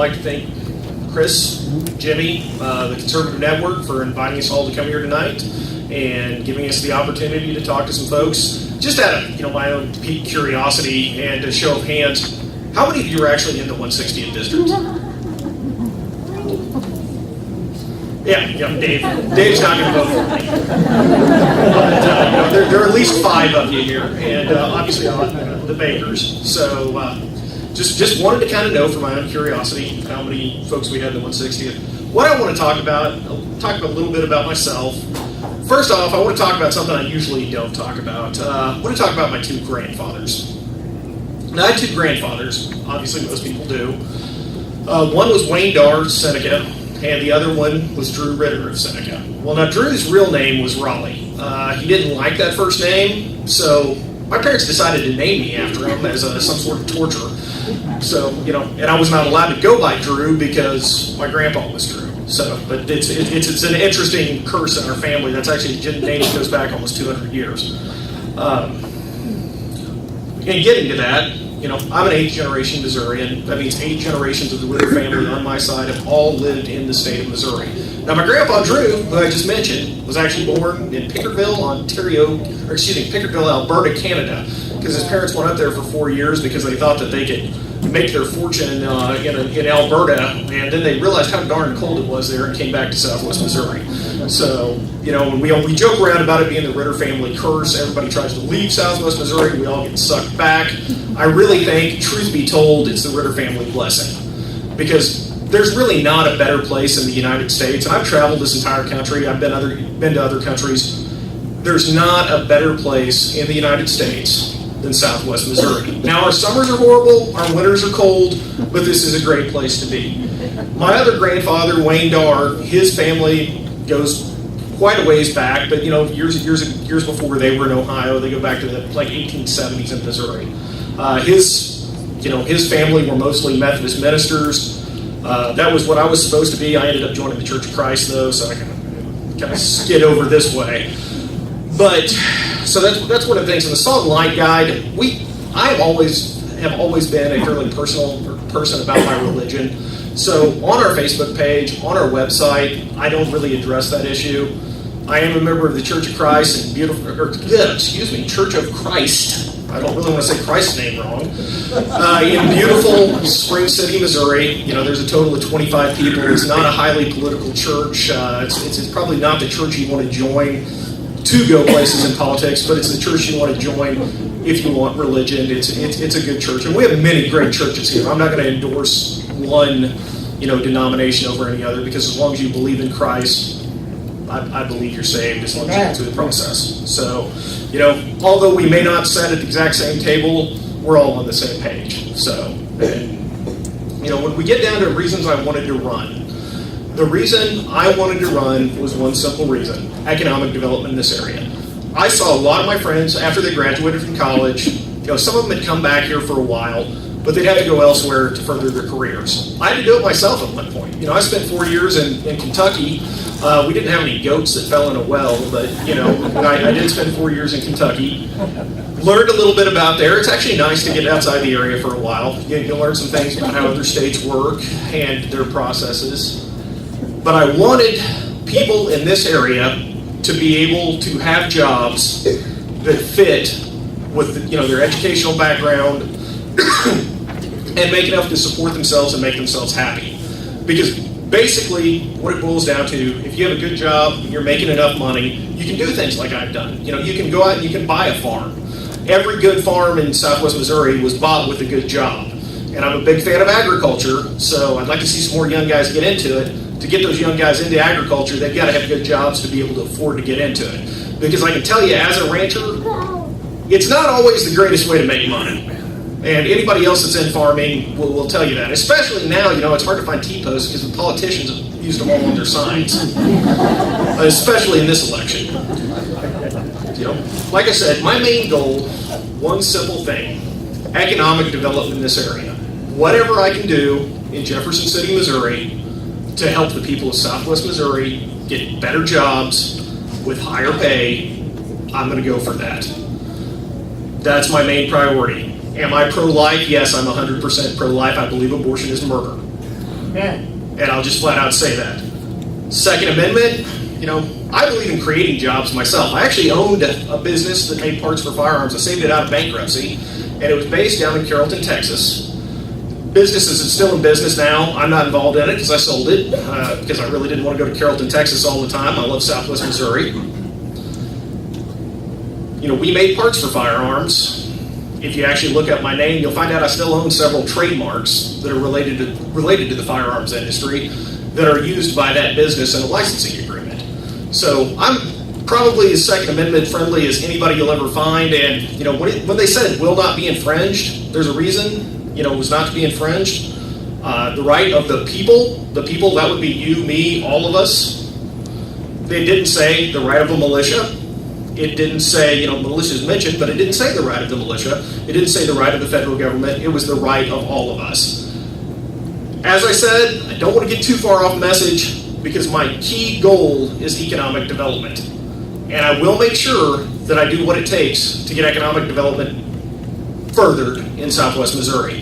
I'd like to thank Chris, Jimmy, the Conservative Network for inviting us all to come here tonight and giving us the opportunity to talk to some folks. Just out of my own piqued curiosity and a show of hands, how many of you are actually in the 160th district? Yeah, Dave. Dave's not going to vote for me. But, there are at least 5 of you here, and obviously the bakers. So just wanted to kind of know, for my own curiosity, how many folks we had in the 160th. What I want to talk about, I'll talk a little bit about myself. First off, I want to talk about something I usually don't talk about. I want to talk about my 2 grandfathers. Now, I had 2 grandfathers. Obviously, most people do. One was Wayne Darr, Seneca, and the other one was Drew Ritter of Seneca. Well, now, Drew's real name was Raleigh. He didn't like that first name, so my parents decided to name me after him as some sort of torture. So, and I was not allowed to go by Drew because my grandpa was Drew. So, but it's an interesting curse in our family. That's actually a name that goes back almost 200 years. And getting to that, I'm an 8th generation Missourian. That means 8 generations of the Ritter family on my side have all lived in the state of Missouri. Now, my grandpa Drew, who I just mentioned, was actually born in Pickersville, Alberta, Canada, because his parents went up there for 4 years because they thought that they could make their fortune in Alberta, and then they realized how darn cold it was there and came back to Southwest Missouri. So, when we joke around about it being the Ritter family curse, everybody tries to leave Southwest Missouri, we all get sucked back. I really think, truth be told, it's the Ritter family blessing, because there's really not a better place in the United States, and I've traveled this entire country, I've been to other countries. There's not a better place in the United States than Southwest Missouri. Now, our summers are horrible, our winters are cold, but this is a great place to be. My other grandfather, Wayne Darr, his family goes quite a ways back, but years before they were in Ohio, they go back to the 1870s in Missouri. His family were mostly Methodist ministers. That was what I was supposed to be. I ended up joining the Church of Christ, though, so I kind of skid over this way. But so that's one of the things. In the Salt and Light Guide, I have always been a fairly personal person about my religion. So on our Facebook page, on our website, I don't really address that issue. I am a member of the Church of Christ Church of Christ. I don't really want to say Christ's name wrong. In beautiful Spring City, Missouri, there's a total of 25 people. It's not a highly political church. It's probably not the church you want to join to go places in politics, but it's the church you want to join if you want religion. It's a good church, and we have many great churches here. I'm not going to endorse one denomination over any other, because as long as you believe in Christ, I believe you're saved as long as you go through the process. So, although we may not sit at the exact same table, we're all on the same page. So, when we get down to reasons I wanted to run, the reason I wanted to run was one simple reason: economic development in this area. I saw a lot of my friends after they graduated from college. Some of them had come back here for a while, but they'd have to go elsewhere to further their careers. I had to do it myself at one point. I spent 4 years in Kentucky. We didn't have any goats that fell in a well, but I did spend 4 years in Kentucky. Learned a little bit about there. It's actually nice to get outside the area for a while. You'll learn some things about how other states work and their processes. But I wanted people in this area to be able to have jobs that fit with their educational background and make enough to support themselves and make themselves happy. Because basically what it boils down to, if you have a good job, you're making enough money, you can do things like I've done. You can go out and you can buy a farm. Every good farm in Southwest Missouri was bought with a good job. And I'm a big fan of agriculture, so I'd like to see some more young guys get into it. To get those young guys into agriculture, they've got to have good jobs to be able to afford to get into it. Because I can tell you, as a rancher, it's not always the greatest way to make money. And anybody else that's in farming will tell you that. Especially now, it's hard to find T-posts because the politicians have used them all on their signs. Especially in this election. Like I said, my main goal, one simple thing: economic development in this area. Whatever I can do in Jefferson City, Missouri, to help the people of Southwest Missouri get better jobs with higher pay, I'm going to go for that. That's my main priority. Am I pro-life? Yes, I'm 100% pro-life. I believe abortion is murder. Okay. And I'll just flat out say that. Second Amendment, I believe in creating jobs myself. I actually owned a business that made parts for firearms. I saved it out of bankruptcy, and it was based down in Carrollton, Texas. Business is still in business now. I'm not involved in it because I sold it because I really didn't want to go to Carrollton, Texas all the time. I love Southwest Missouri. We made parts for firearms. If you actually look up my name, you'll find out I still own several trademarks that are related to the firearms industry that are used by that business in a licensing agreement. So I'm probably as Second Amendment friendly as anybody you'll ever find. And when they said will not be infringed, there's a reason. It was not to be infringed. The right of the people, that would be you, me, all of us. They didn't say the right of a militia. It didn't say, militia is mentioned, but it didn't say the right of the militia. It didn't say the right of the federal government. It was the right of all of us. As I said, I don't want to get too far off message because my key goal is economic development. And I will make sure that I do what it takes to get economic development furthered in Southwest Missouri.